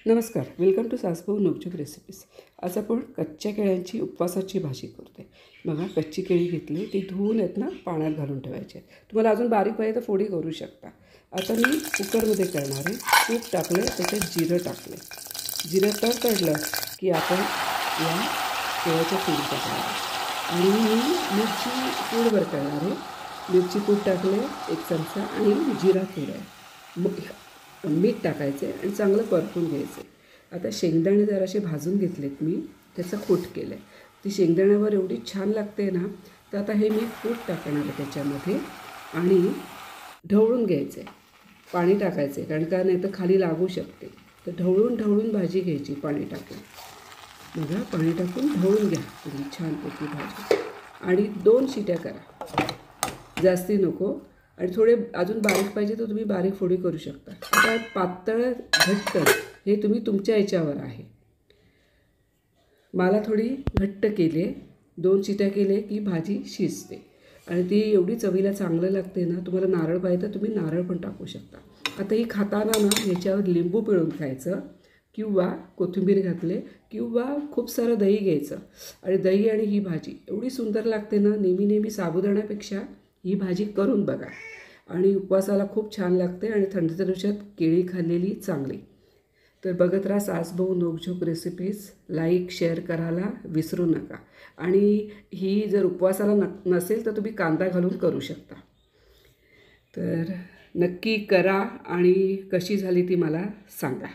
नमस्कार, welcome to सासभाऊ नोकझोक recipes. आज आपण कच्च्या केळ्यांची उपवासाची भाजी करते। बघा, कच्ची केळी घेतली, ती धुवून आहेत ना पाण्यात घालून ठेवायची। तुम्हाला अजून बारीक पाहिजे तर फोडी करू शकता। आता मी कुकरमध्ये करणार आहे। तूप टाकले, त्याच्यात जिरं टाकले। जिरं तडतडलं की आपण या केळ्याच्या फोडी टाकणार आणि मी मिरची पूडवर करणार आहे। मिरची पूड टाकले 1 चमचा आणि जिरा पूड आहे। मीठ टाकायचे आणि चांगलं परतून घ्यायचे। आता शेंगदाणे जरासे भाजून घेतलेत मी, त्याचं कूट केलं आहे। ती शेंगदाण्यावर एवढी छान लागते ना, तर आता हे मी कूट टाकणार आहे त्याच्यामध्ये आणि ढवळून घ्यायचे। पाणी टाकायचे, कारण का नाही तर खाली लागू शकते। तर ढवळून भाजी घ्यायची पाणी टाकून। बघा, पाणी टाकून ढवळून घ्या तुम्ही छानपैकी भाजी आणि 2 शिट्या करा, जास्ती नको। आणि थोडे अजून बारीक पाहिजे तर तुम्ही बारीक फोडी करू शकता। आता पातळ घट्ट हे तुम्ही तुमच्या याच्यावर आहे। मला थोडी घट्ट केली, 2 शिट्या केले की भाजी शिजते आणि ती एवढी चवीला चांगलं लागते ना। तुम्हाला नारळ पाहिजे तर तुम्ही नारळ पण टाकू शकता। आता ही खाताना ना ह्याच्यावर लिंबू पिळून खायचं किंवा कोथिंबीर घातले किंवा खूप सारं दही घ्यायचं आणि दही आणि ही भाजी एवढी सुंदर लागते ना। नेहमी साबुदाण्यापेक्षा ही भाजी करून बघा आणि उपवासाला खूप छान लागते आणि थंडीच्या दिवसात केळी खाल्लेली चांगली। तर बघत राहा सासभाऊ नोकझोक रेसिपीज, लाईक शेअर करायला विसरू नका। आणि ही जर उपवासाला नसेल तर तुम्ही कांदा घालून करू शकता। तर नक्की करा आणि कशी झाली ती मला सांगा।